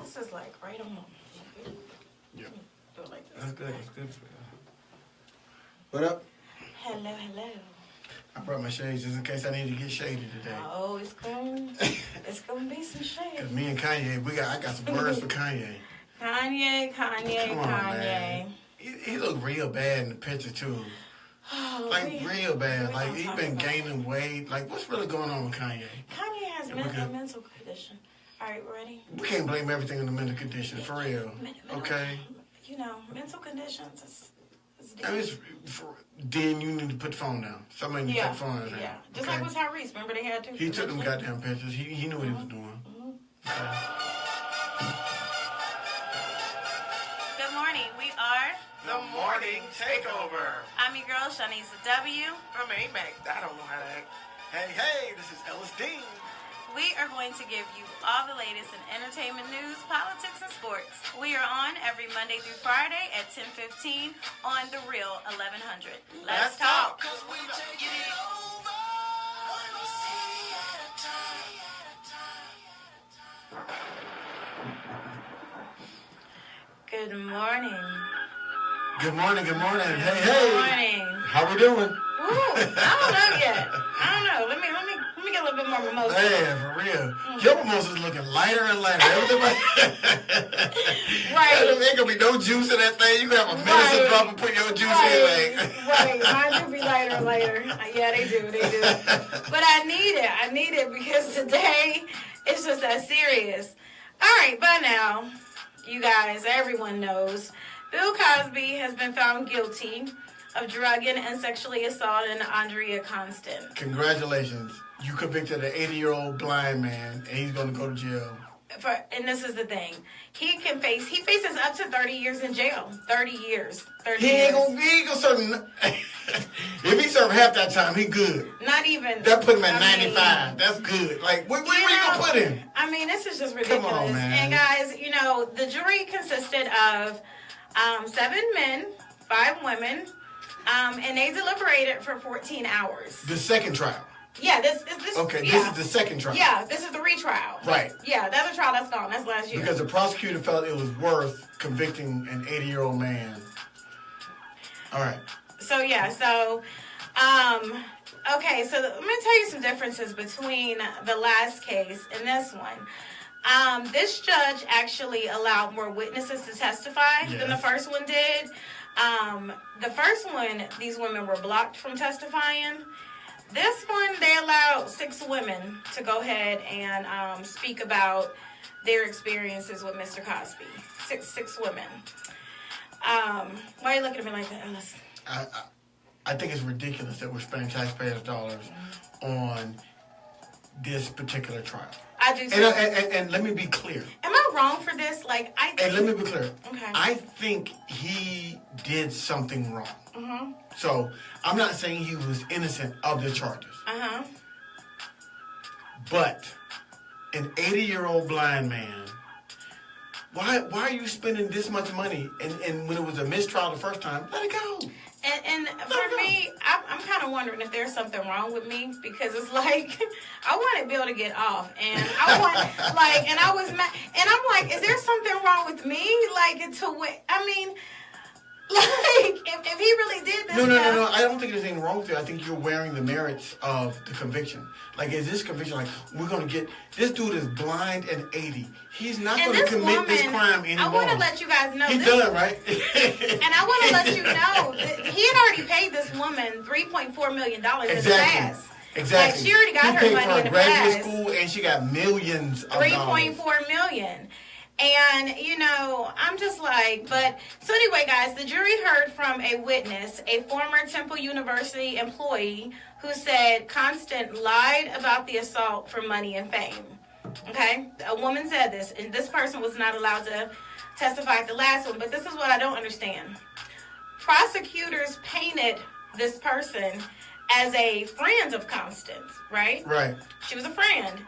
This is like right on. Yeah. Do it like this. That's good. That's good for you. What up? Hello. I brought my shades just in case I need to get shady today. Oh, it's gonna be some shade. Cause me and Kanye, I got some words for Kanye. Kanye. Come on, man. He look real bad in the picture too. Oh, real bad. Like he been about gaining weight. Like what's really going on with Kanye? Kanye has a mental condition. All right, ready? We can't blame everything on the mental condition, for real. Okay. You know, mental conditions is I mean, then you need to put the phone down. Somebody need to put the phone down. Yeah, just like with Tyrese. Remember they had to. He took them goddamn pictures. He knew what he was doing. Okay. Good morning. We are The Morning Takeover. I'm your girl, Shanice W. I'm A-Mac. I don't know how to act. Hey, this is Ellis Dean. We are going to give you all the latest in entertainment news, politics, and sports. We are on every Monday through Friday at 10:15 on The Real 1100. Let's talk. Good morning. Good morning. Good Hey. morning. How we doing? Ooh, I don't know yet. I don't know. Let me get a little bit more mimosa. Man, for real. Your mimosa's looking lighter and lighter. Everything Right. Ain't gonna be no juice in that thing. You can have a medicine drop and put your juice in. Right. Mine do be lighter and lighter. Yeah, they do. But I need it because today it's just that serious. All right, by now, you guys, everyone knows, Bill Cosby has been found guilty of drugging and sexually assaulting Andrea Constant. Congratulations. You convicted an 80-year-old blind man, and he's going to go to jail. And this is the thing. He faces up to 30 years in jail. 30 years. He ain't gonna serve. If he served half that time, he good. Not even. That put him at 95. That's good. Like, where you gonna put him? I mean, this is just ridiculous. Come on, man. And guys, the jury consisted of 7 men, 5 women, and they deliberated for 14 hours. The second trial. Yeah, this. Okay, yeah. this is the second trial. Yeah, this is the retrial. Right. Yeah, that's a trial that's gone. That's last year. Because the prosecutor felt it was worth convicting an 80-year-old man. All right. Okay, so let me tell you some differences between the last case and this one. This judge actually allowed more witnesses to testify than the first one did. The first one, these women were blocked from testifying. This one, they allowed 6 women to go ahead and speak about their experiences with Mr. Cosby. Six women. Why are you looking at me like that, Ellis? I think it's ridiculous that we're spending taxpayers' dollars on this particular trial. I do too. And let me be clear. Am I wrong for this? And let me be clear. Okay. I think he did something wrong. Mm-hmm. So I'm not saying he was innocent of the charges. Uh-huh. But an 80-year-old blind man, why are you spending this much money? And when it was a mistrial the first time, let it go. And for me, I'm kind of wondering if there's something wrong with me because it's like I wanted Bill to get off, and I want and I was mad, and I'm like, is there something wrong with me? If he really did this. No. I don't think there's anything wrong with it. I think you're wearing the merits of the conviction. Like, is this conviction we're going to get... This dude is blind and 80. He's not going to commit this crime anymore. I want to let you guys know... He done, right? And I want to let you know, he had already paid this woman $3.4 million in the past. Exactly. She already got her money in the past. He paid for graduate school, and she got millions of dollars. $3.4 million. And, I'm just so anyway, guys, the jury heard from a witness, a former Temple University employee, who said Constant lied about the assault for money and fame. Okay? A woman said this, and this person was not allowed to testify at the last one, but this is what I don't understand. Prosecutors painted this person as a friend of Constance, right? Right. She was a friend.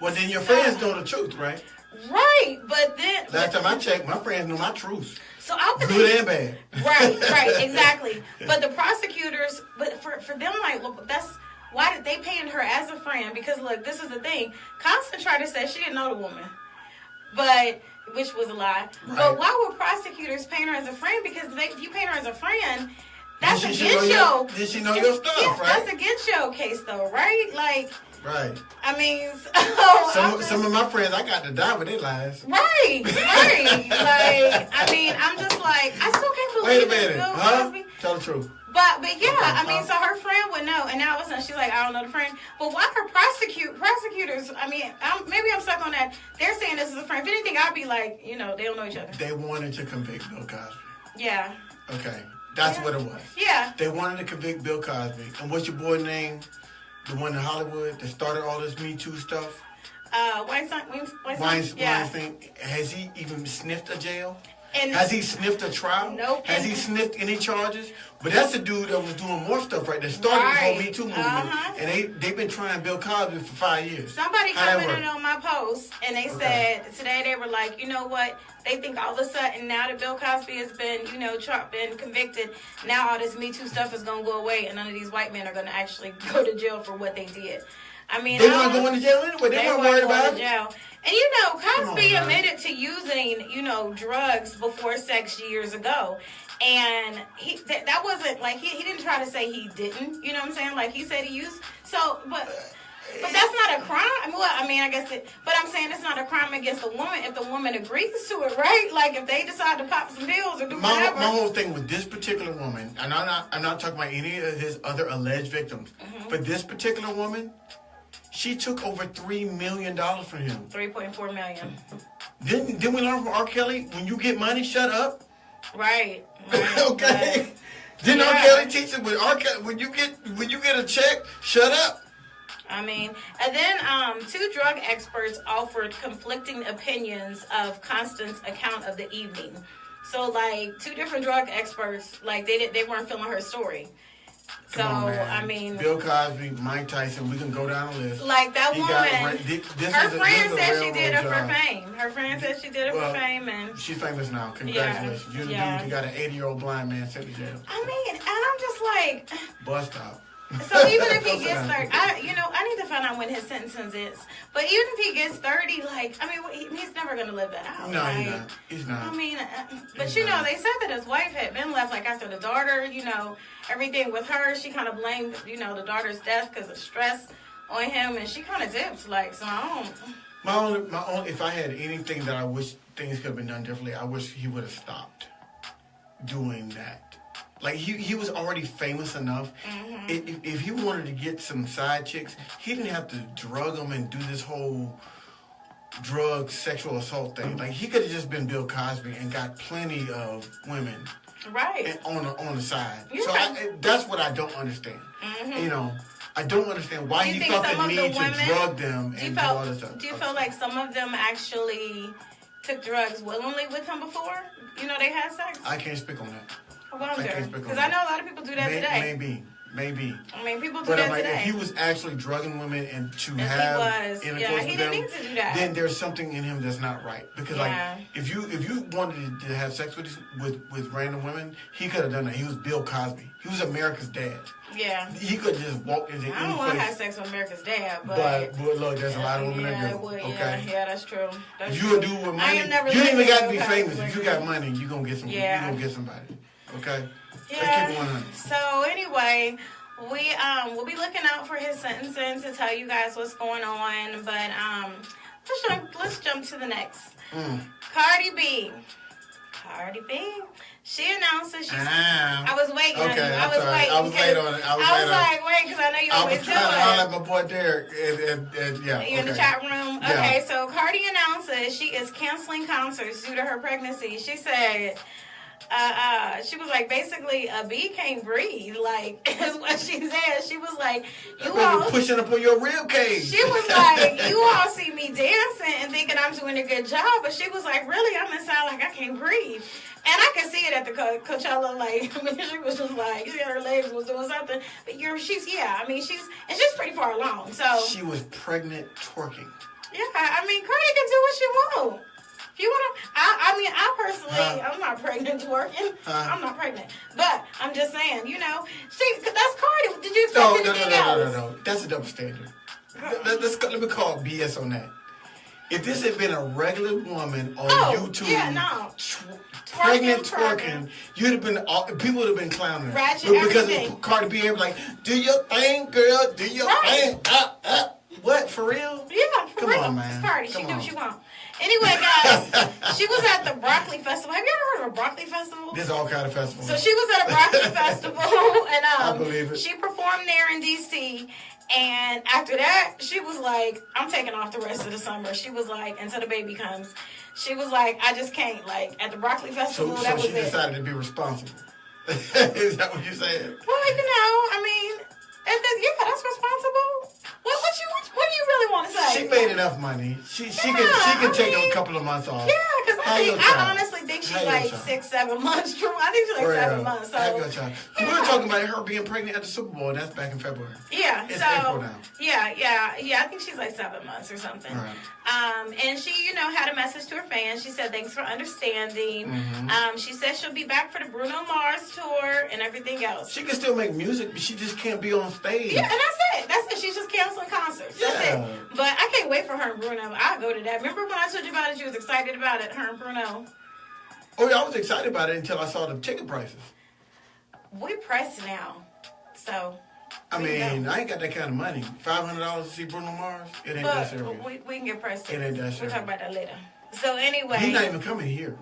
Well, then your friends know the truth, right? Right, but then... Last time I checked, my friends know my truth. So I was... Good and bad. Right, exactly. But the prosecutors... But for them, why did they paying her as a friend? Because look, this is the thing. Constance tried to say she didn't know the woman, which was a lie. Right. But why would prosecutors paying her as a friend? Because if you paying her as a friend, that's against your. Did she know your stuff, right? That's against your case, though, right? Like. Right. I mean, some of my friends, I got to die with their lies. Right. Like, I mean, I'm just like, I still can't believe Wait a minute, huh? Tell the truth. But yeah, okay. I mean, so her friend would know, and now all of a sudden she's like, I don't know the friend. But why her prosecutors? I mean, maybe I'm stuck on that. They're saying this is a friend. If anything, I'd be like, they don't know each other. They wanted to convict Bill Cosby. Yeah. Okay, that's what it was. Yeah. They wanted to convict Bill Cosby. And what's your boy's name? The one in Hollywood that started all this Me Too stuff? Weinstein. Yeah. Weinstein. Has he even sniffed a jail? And has he sniffed a trial? Nope. Has he sniffed any charges? But that's the dude that was doing more stuff, right? That started this whole Me Too movement. And they've been trying Bill Cosby for 5 years. Somebody commented on my post, and they said, today they were like, you know what? They think all of a sudden, now that Bill Cosby has been, been convicted, now all this Me Too stuff is going to go away, and none of these white men are going to actually go to jail for what they did. I mean, they weren't going to jail anyway. They weren't worried about it. Jail. And Cosby admitted to using, drugs before sex years ago. And that wasn't like he didn't try to say he didn't. You know what I'm saying? Like he said he used. So, but that's not a crime. I guess it. But I'm saying it's not a crime against the woman if the woman agrees to it, right? Like if they decide to pop some pills or do whatever. My whole thing with this particular woman, and I'm not talking about any of his other alleged victims, but this particular woman. She took over $3 million from him. $3.4 million. Didn't we learn from R. Kelly? When you get money, shut up. Right. Okay. Didn't R. Kelly teach it with R. Kelly? When you get a check, shut up. I mean, and then 2 drug experts offered conflicting opinions of Constance's account of the evening. So, like, 2 different drug experts, like they weren't feeling her story. So, I mean... Bill Cosby, Mike Tyson, we can go down the list. Like, that woman... Her friend said she did it for fame. Her friend said she did it for fame, and... She's famous now. Congratulations. You're the dude who got an 80-year-old blind man sent to jail. I mean, and I'm just like... Bust out. So even if he gets 30... I need to find out when his sentence is. But even if he gets 30, like... I mean, he's never going to live that out. No, right? He's not. I mean... But, they said that his wife had been left, like, after the daughter, everything with her, she kind of blamed, the daughter's death because of stress on him, and she kind of dipped, like, so I don't... My only, if I had anything that I wish things could have been done differently, I wish he would have stopped doing that. Like, he was already famous enough. If he wanted to get some side chicks, he didn't have to drug them and do this whole drug sexual assault thing. Like, he could have just been Bill Cosby and got plenty of women. Right. On the side. Yeah. So that's what I don't understand. I don't understand why he felt the need to drug them and do all this stuff. Do you feel like some of them actually took drugs willingly with him before? They had sex? I can't speak on that. Because I know a lot of people do that today. Maybe. I mean, people do that today. If he was actually drugging women and to have intercourse with them, need to do that. Then there's something in him that's not right. Because if you wanted to have sex with random women, he could have done that. He was Bill Cosby. He was America's dad. Yeah. He could just walk into any place. I don't want to have sex with America's dad, but look, there's a lot of women that do. Okay. Yeah, that's true. If you a dude with money, you ain't even got to be famous. If you got money, you gonna get somebody. You gonna get somebody. Okay. Yeah. Let's keep it 100. So anyway, we'll be looking out for his sentencing to tell you guys what's going on. But let's jump to the next. Cardi B. She announced that she's... I was waiting. Okay, I was waiting. I was late on it. I was like, wait, because I know you always do it. I was trying to holler at my boy Derek. You in the chat room? Yeah. Okay, so Cardi announcces she is canceling concerts due to her pregnancy. She said... she was like, basically, a bee can't breathe. Like, is what she said. She was like, you all pushing up on your rib cage. She was like, you all see me dancing and thinking I'm doing a good job, but she was like, really, I'm inside like I can't breathe. And I could see it at the Coachella. Like, I mean, she was just like, she had her legs was doing something. But she's pretty far along. So she was pregnant twerking. Yeah, I mean, Cardi can do what she wants. If you want to, I personally, I'm not pregnant twerking. I'm not pregnant. But I'm just saying, you know, that's Cardi. Did you expect anything else? No. That's a double standard. Let me call BS on that. If this had been a regular woman on YouTube, pregnant twerking, you'd have been people would have been clowning her. Ratchet, but because everything. of Cardi B, like, do your thing, girl, do your thing, up. What, for real? Yeah, for real. On, man. It's Cardi. She do what she want. Anyway, guys, she was at the Broccoli Festival. Have you ever heard of a Broccoli Festival? There's all kind of festivals. So she was at a Broccoli Festival, and I believe it. she performed there in D.C., and after that, she was like, I'm taking off the rest of the summer. She was like, until the baby comes. She was like, I just can't. Like, at the Broccoli Festival, that was it. So she decided to be responsible. Is that what you said? Well, you know, I mean, that's responsible. What do you really want to say? She made enough money. She can take a couple of months off. Yeah, because I honestly think she's like 6-7 months. True, I think she's like 7 months. So we were talking about her being pregnant at the Super Bowl. That's back in February. Yeah, it's April now. Yeah. I think she's like 7 months or something. Right. And she, you know, had a message to her fans. She said, "Thanks for understanding." Mm-hmm. She said she'll be back for the Bruno Mars tour and everything else. She can still make music, but she just can't be on stage. Yeah, and that's it. She's just canceling concerts. That's it. But I can't wait for her and Bruno. I'll go to that. Remember when I told you about it? She was excited about it, her and Bruno. Oh, yeah, I was excited about it until I saw the ticket prices. We pressed now, so. I mean, I ain't got that kind of money. $500 to see Bruno Mars? It ain't that serious. We can get pressed. It ain't that serious. We'll talk about that later. So anyway. He's not even coming here.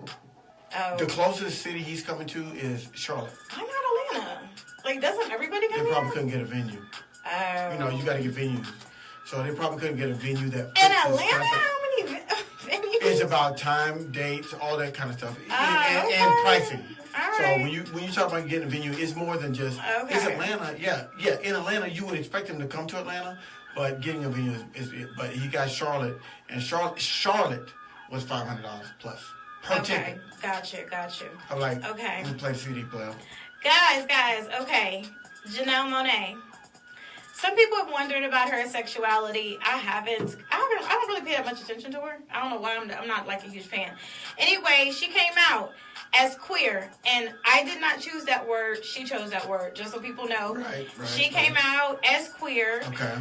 Oh. The closest city he's coming to is Charlotte. I'm not Atlanta. Like, doesn't everybody come here? They probably couldn't get a venue. Oh. You know, you got to get venues. So they probably couldn't get a venue that fits in Atlanta? How many venues? It's about time, dates, all that kind of stuff. Okay. And pricing. All so right. when you talk about getting a venue, it's more than just it's Atlanta. Yeah. In Atlanta, you would expect him to come to Atlanta, but getting a venue is but he got Charlotte, and Charlotte was $500 plus per ticket. Got you. I'm like, okay. Let me play the CD player. Guys, okay. Janelle Monáe. Some people have wondered about her sexuality. I don't really pay that much attention to her. I don't know why I'm not like a huge fan. Anyway, she came out as queer, and I did not choose that word. She chose that word, just so people know. Right. She came out as queer. Okay.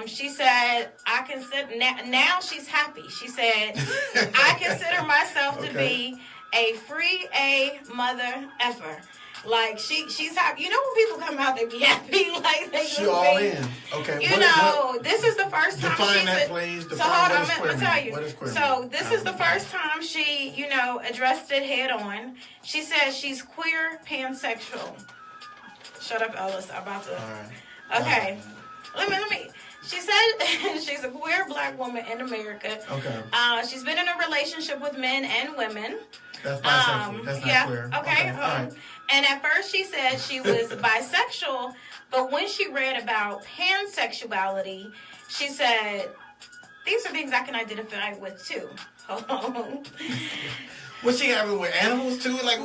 She said, I consider now she's happy. She said, I consider myself to be a free A mother effer. Like she's happy. You know when people come out, they be happy. Like they she all in. Okay. This is the first time. Define that, please. So hold on, I'm gonna tell you. What is queer? So this is the first time she, addressed it head on. She says she's queer, pansexual. Shut up, Ellis. I'm about to. All right. Okay. Let me. She said she's a queer black woman in America. Okay. She's been in a relationship with men and women. That's bisexual. That's not queer. Okay. All right. And at first she said she was bisexual, but when she read about pansexuality, she said, these are things I can identify with too. Hold on. What's she having with animals too? Like,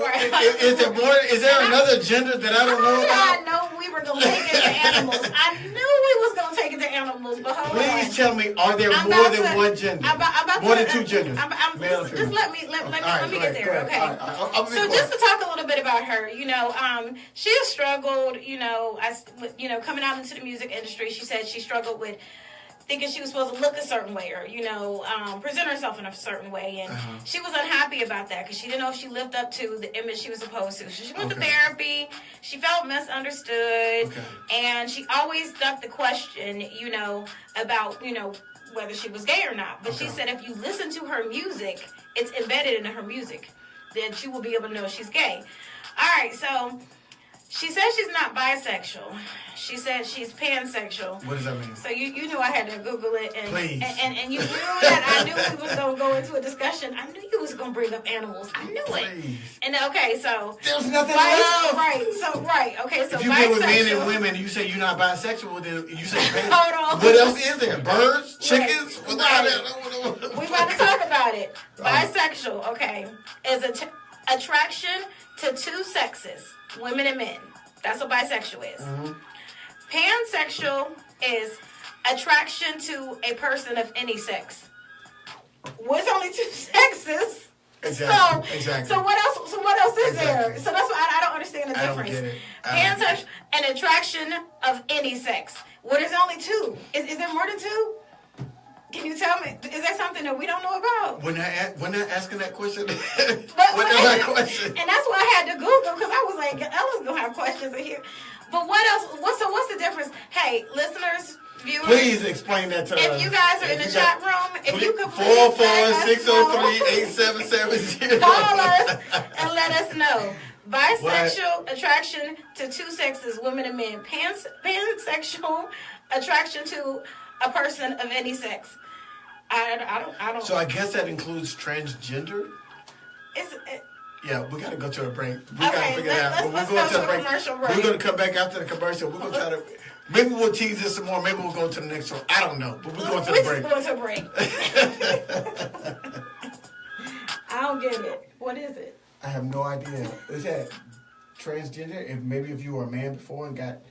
is there more? Is there another gender that I don't know about? I know we were gonna take it to animals. I knew we was gonna take it to animals, but hold on. Please tell me, are there more than one gender? More than two genders? Just let me get there, okay? So just to talk a little bit about her, she has struggled, coming out into the music industry. She said she struggled with thinking she was supposed to look a certain way or, present herself in a certain way. And she was unhappy about that because she didn't know if she lived up to the image she was supposed to. So she went to therapy. She felt misunderstood. Okay. And she always ducked the question, about, whether she was gay or not. But she said if you listen to her music, it's embedded in her music, then she will be able to know she's gay. All right, so she says she's not bisexual. She said she's pansexual. What does that mean? So you knew I had to Google it. And, Please. And you knew that I knew we was going to go into a discussion. I knew you was going to bring up animals. I knew it. And so. There's nothing left. Right. Okay, so if you get with men and women, you say you're not bisexual, then you say hold on. What else is there? Birds? Chickens? Right. We about to talk about it. Bisexual, is attraction to two sexes, women and men. That's what bisexual is. Mm-hmm. Pansexual is attraction to a person of any sex. What's only two sexes? Exactly. So what else? So what else is there? So that's why I don't understand the difference. I don't get it. Pansexual, an attraction of any sex. Well, there's only two. Is there more than two? Can you tell me? Is there something that we don't know about? When I asking that question, what is that question? And that's why I had to Google, because I was like, Ella's gonna have questions in here. But what else? What's the difference? Hey, listeners, viewers, please explain that to us. If you guys are in the chat room, if you could 446038770, call us and let us know. Bisexual attraction to two sexes, women and men. Pansexual attraction to a person of any sex. I don't. So I guess that includes transgender. Yeah, we gotta go to a break. We gotta figure that out. Let's go to a commercial break. We're gonna come back after the commercial. We're gonna try to. Maybe we'll tease this some more. Maybe we'll go to the next one. I don't know, but we're going to the break. We're going to a break. I don't get it. What is it? I have no idea. Is that transgender? If you were a man before and got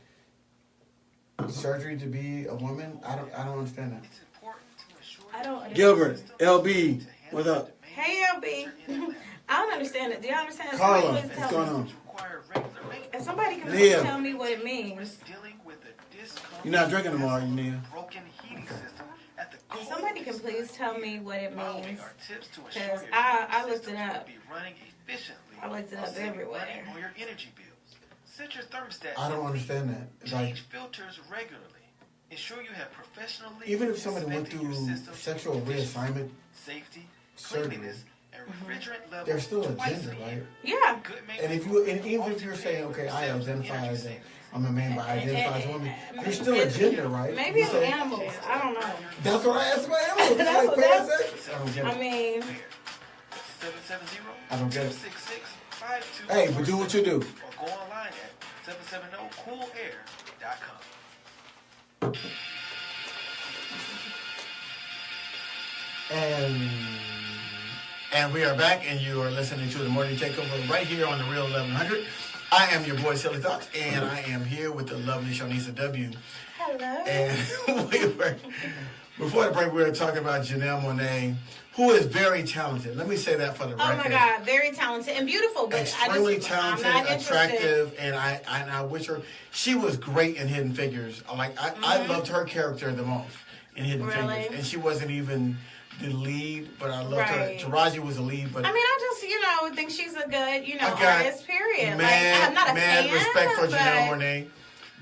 surgery to be a woman, I don't understand that. I don't understand. Gilbert, LB, what's up? Hey, LB. I don't understand it. Do you understand? Carla, what's going on? If somebody can please tell me what it means. You're not drinking them, are you, Nia? Okay. If somebody can please tell me what it means, because I looked it up. I looked it up everywhere. I don't understand that. Like, filters regularly. Ensure you have professional. Even if somebody went through sexual reassignment, safety, surgery, and refrigerant level, there's still a gender, right? Yeah. And even if you're saying, okay, I identify as I'm a man, but I identify as a woman, there's still a gender, right? Maybe it's animals. I don't know. That's what I asked about animals. That's like what I don't get it. I mean, 770 I don't get it. 266 Hey, but do what you do. Or go online at 770coolair.com. And we are back, and you are listening to the Morning Takeover right here on the Real 1100. I am your boy, Silly Thoughts, and I am here with the lovely Shanisa W. hello. And before the break, we were talking about Janelle Monáe, who is very talented. Let me say that for the record. Oh my God, very talented and beautiful, but extremely talented, I'm not attractive, and I wish her. She was great in Hidden Figures. I loved her character the most in Hidden Figures, and she wasn't even the lead, but I loved her. Taraji was the lead, but I mean, I just think she's a good artist. Period. I'm not a fan, respect for Janelle Monáe.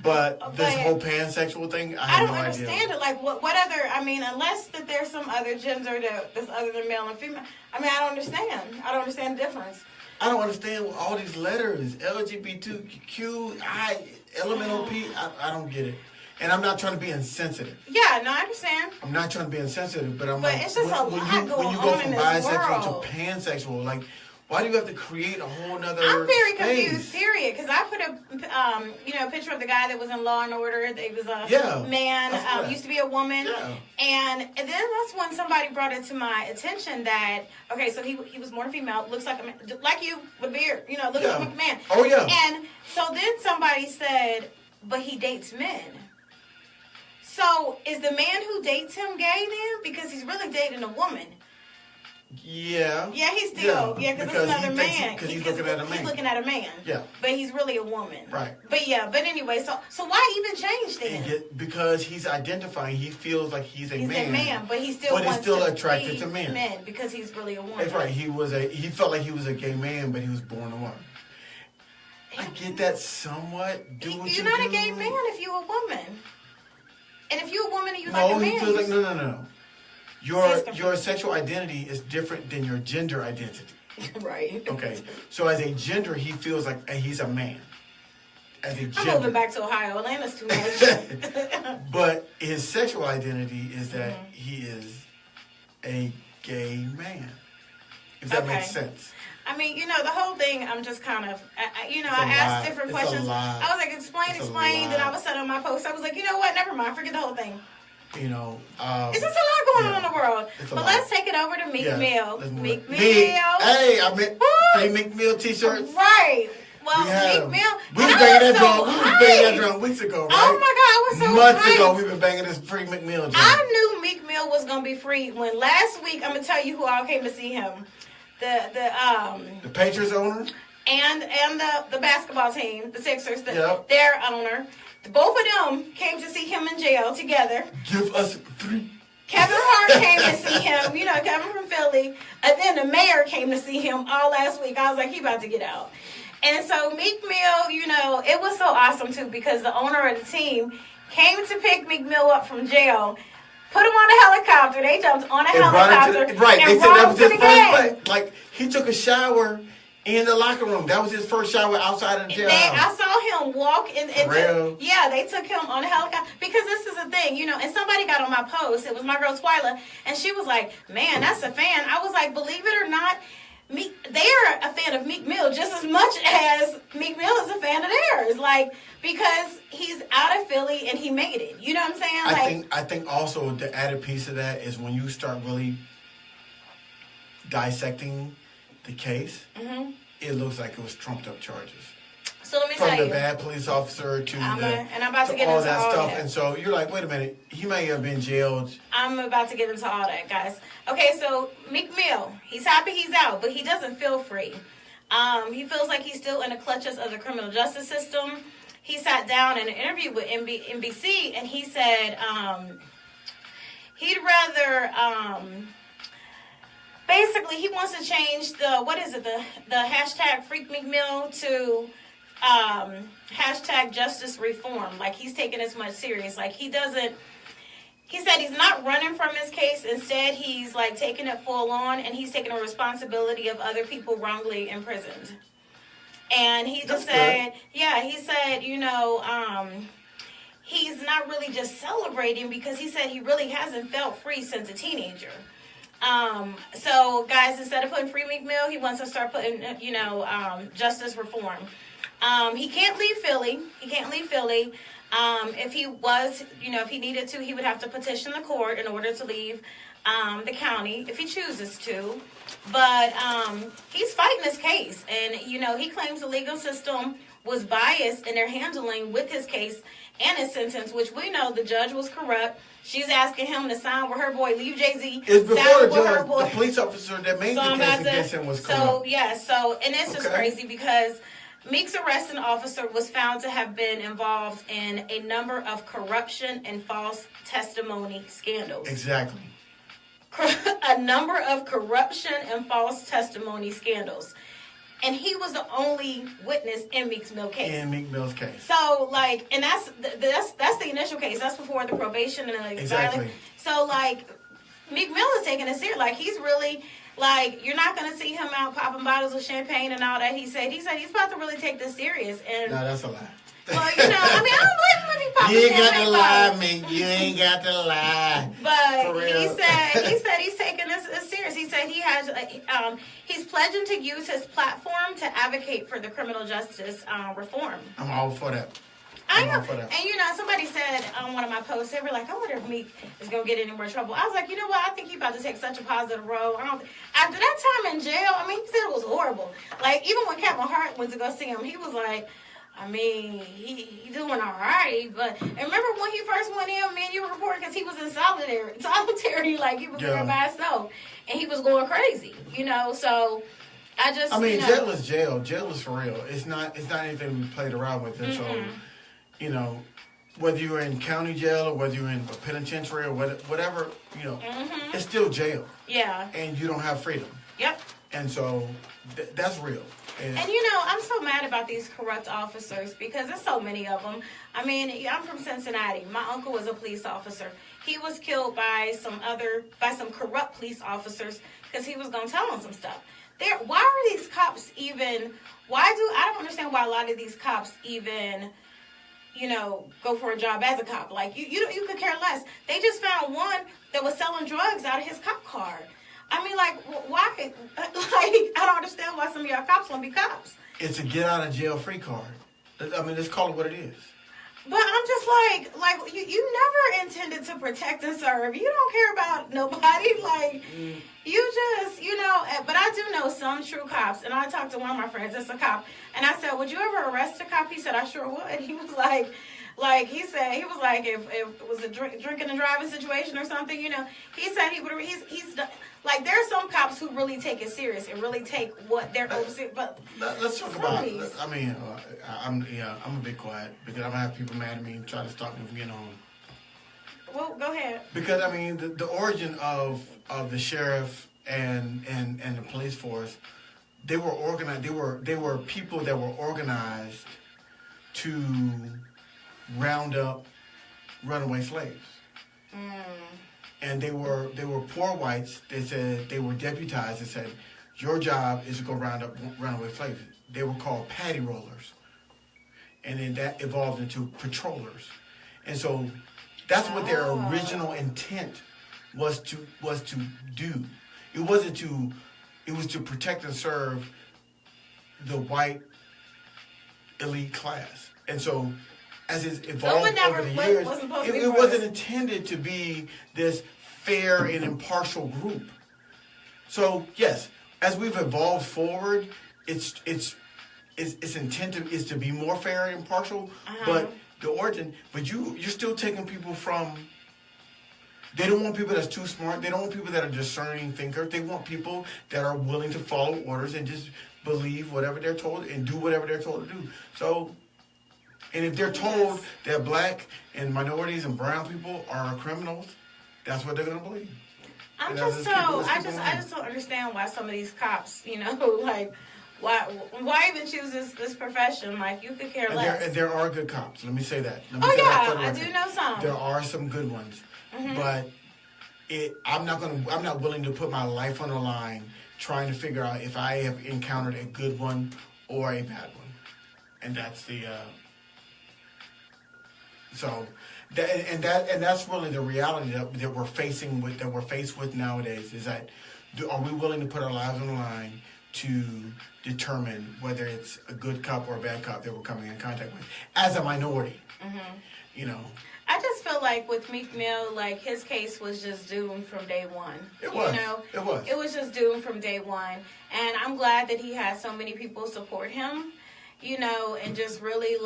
But this whole pansexual thing, I don't understand it. Like, what other? I mean, unless that there's some other gender that's other than male and female. I mean, I don't understand. I don't understand the difference. I don't understand all these letters: LGBTQI, LMNOP. I don't get it. And I'm not trying to be insensitive. Yeah, no, I understand. I'm not trying to be insensitive, but it's just when you go from bisexual to pansexual, like, why do you have to create a whole nother I'm very space? confused, period, because I put a picture of the guy that was in Law and Order. He was a man, used to be a woman, and then that's when somebody brought it to my attention that so he was more female, looks like a man, like you with beard, looks like a man. Oh yeah. And so then somebody said, but he dates men. So is the man who dates him gay then? Because he's really dating a woman. Yeah. Yeah, he's still. Yeah, because it's another man. Because he's looking at a man. He's looking at a man. Yeah. But he's really a woman. Right. But anyway, so why even change then? Because he's identifying. He feels like he's a man. He's a man, but he still wants to attracted to men. Because he's really a woman. That's right. He felt like he was a gay man, but he was born a woman. I get that somewhat. You're not a gay man if you're a woman. And if you're a woman and you like a man. No, he feels like no. Your sexual identity is different than your gender identity. Right. Okay. So as a gender, he feels like he's a man. As a gender. I'm moving back to Ohio. Atlanta's too much. But his sexual identity is that he is a gay man. If that makes sense. I mean, the whole thing, I'm just kind of, I asked different questions. I was like, explain. Then all of a sudden on my post, I was like, you know what? Never mind. Forget the whole thing. It's just a lot going on in the world. But let's take it over to Meek Mill. Meek Mill. Hey, I meant free Meek Mill t-shirts. Right. Well, Meek Mill. We was banging that drum weeks ago, right? Oh my God, I was so Months hyped. ago, we've been banging this free Meek Mill drum. I knew Meek Mill was going to be free when last week, I'm going to tell you who all came to see him. the Patriots owner and the basketball team, the Sixers, yep. their owner. Both of them came to see him in jail together. Give us 3. Kevin Hart came to see him, Kevin from Philly, and then the mayor came to see him all last week. I was like, he about to get out. And so Meek Mill, it was so awesome too, because the owner of the team came to pick Meek Mill up from jail, put him on a helicopter. They jumped on a helicopter and right. They said that was his first play. Like, he took a shower in the locker room. That was his first shower outside of the jail. I saw him walk in. They took him on a helicopter. Because this is the thing, and somebody got on my post. It was my girl Twyla, and she was like, man, that's a fan. I was like, believe it or not, they're a fan of Meek Mill just as much as Meek Mill is a fan of theirs. Like, because he's out of Philly and he made it. You know what I'm saying? I think also the added piece of that is when you start really dissecting the case, mm-hmm. it looks like it was trumped up charges. So let me tell you. From the bad police officer to I'm about to get all into that all stuff. that. And so you're like, wait a minute, he may have been jailed. I'm about to get into all that, guys. Okay, so Meek Mill, he's happy he's out, but he doesn't feel free. He feels like he's still in the clutches of the criminal justice system. He sat down in an interview with NBC, and he said he'd rather... basically, he wants to change the hashtag Freak Meek Mill to hashtag Justice Reform. Like, he's taking this much serious. Like, he said he's not running from his case. Instead, he's like taking it full on, and he's taking the responsibility of other people wrongly imprisoned. And he just said, he's not really just celebrating, because he said he really hasn't felt free since a teenager. So guys, instead of putting Free Meek Mill, he wants to start putting, Justice Reform. He can't leave Philly. If he was, if he needed to, he would have to petition the court in order to leave, the county if he chooses to. But, he's fighting this case, and, he claims the legal system was biased in their handling with his case and his sentence, which we know the judge was corrupt. She's asking him to sign with her boy, leave Jay-Z. It's before the judge, the police officer that made the case against him was corrupt. And this is crazy, because Meek's arresting officer was found to have been involved in a number of corruption and false testimony scandals. Exactly. A number of corruption and false testimony scandals. And he was the only witness in Meek Mill's case. So, and that's the initial case. That's before the probation and the exactly. So, Meek Mill is taking it serious. He's really, you're not going to see him out popping bottles of champagne and all that. He said he's about to really take this serious. And no, that's a lie. Well, I don't blame him if he pops You ain't got champagne to lie, man. You ain't got to lie. But he said he's taking this serious. He said he has he's pledging to use his platform to advocate for the criminal justice reform. I'm all for that. I know. And somebody said on one of my posts, they were like, I wonder if Meek is going to get any more trouble. I was like, you know what? I think he's about to take such a positive role. After that time in jail, he said it was horrible. Even when Kevin Hart went to go see him, he was like, he doing all right. But remember when he first went in, man, you were reporting because he was in solitary, he was there by himself, and he was going crazy, So I just, jail is jail. Jail is for real. It's not anything we played around with. And so, whether you're in county jail or whether you're in a penitentiary or whatever, it's still jail. Yeah. And you don't have freedom. Yep. And so that's real. And I'm so mad about these corrupt officers, because there's so many of them. I'm from Cincinnati. My uncle was a police officer. He was killed by some corrupt police officers because he was going to tell them some stuff. Why are these cops even? I don't understand why a lot of these cops even, go for a job as a cop. You could care less. They just found one that was selling drugs out of his cop card. Why? I don't understand why some of y'all cops want to be cops. It's a get out of jail free card. Let's call it what it is. But I'm just you never intended to protect and serve. You don't care about nobody. You just, but I do know some true cops. And I talked to one of my friends that's a cop. And I said, would you ever arrest a cop? He said, I sure would. He was like, if it was a drinking and driving situation or something, he said he would. He's there are some cops who really take it serious and really take what they're overseeing. But let's talk about. I mean, I'm a bit quiet because I'm gonna have people mad at me and try to stop me from getting on. Well, go ahead. Because I mean, the origin of the sheriff and the police force, they were organized. They were people that were organized to round up runaway slaves. And they were poor whites. They said they were deputized. They said, your job is to go round up runaway slaves. They were called paddy rollers, and then that evolved into patrollers. And so that's what their original intent was to do. It wasn't to. It was to protect and serve the white elite class. And so, as it's evolved over the years, it wasn't intended to be this fair and impartial group. So yes, as we've evolved forward, its intent is to be more fair and impartial. But the origin, you're still taking people from. They don't want people that's too smart. They don't want people that are discerning thinkers. They want people that are willing to follow orders and just believe whatever they're told and do whatever they're told to do. So, and if they're told that black and minorities and brown people are criminals, that's what they're gonna believe. I just don't understand why some of these cops, like. Why even choose this profession? Like, you could care less. There are good cops. Let me say that. I do know some. There are some good ones, but I'm not willing to put my life on the line trying to figure out if I have encountered a good one or a bad one, and that's the. That's really the reality that we're faced with nowadays. Is that are we willing to put our lives on the line to determine whether it's a good cop or a bad cop that we're coming in contact with as a minority? I just feel like with Meek Mill, like, his case was just doomed from day one. It was. It was just doomed from day one. And I'm glad that he had so many people support him, and just really,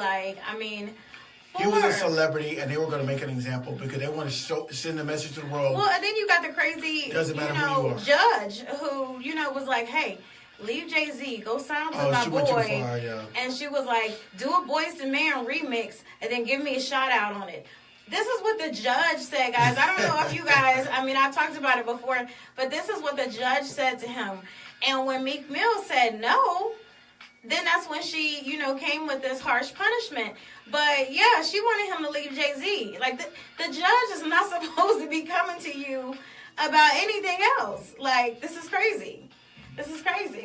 he was a celebrity, and they were going to make an example because they want to send a message to the world. Well, and then you got the crazy, judge who, was like, hey, leave Jay-Z, go sign with my boy. Went too far, yeah. And she was like, do a Boyz II Men remix and then give me a shout out on it. This is what the judge said, guys. I don't know if you guys, I've talked about it before, but this is what the judge said to him. And when Meek Mill said no, then that's when she, came with this harsh punishment. But yeah, she wanted him to leave Jay-Z. Like, the judge is not supposed to be coming to you about anything else. Like, this is crazy.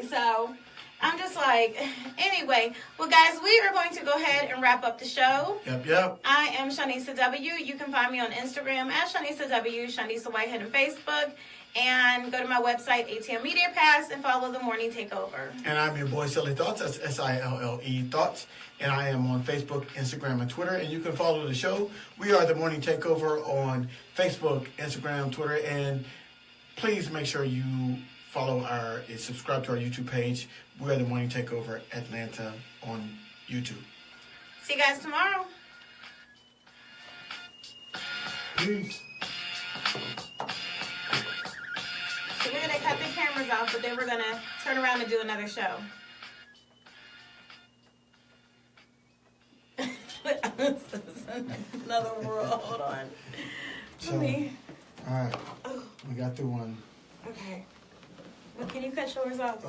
So I'm just like, anyway. Well, guys, we are going to go ahead and wrap up the show. Yep. I am Shanisa W. You can find me on Instagram at Shanisa W, Shanisa Whitehead on Facebook. And go to my website, ATM Media Pass, and follow The Morning Takeover. And I'm your boy, Silly Thoughts. That's SILLE Thoughts. And I am on Facebook, Instagram, and Twitter. And you can follow the show. We are The Morning Takeover on Facebook, Instagram, Twitter. And please make sure you subscribe to our YouTube page. We are The Morning Takeover Atlanta on YouTube. See you guys tomorrow. Peace. So we're going to cut the cameras off, but then we're going to turn around and do another show. Another world. Hold on. All right. We got through one. Okay. Well, can you cut yours off?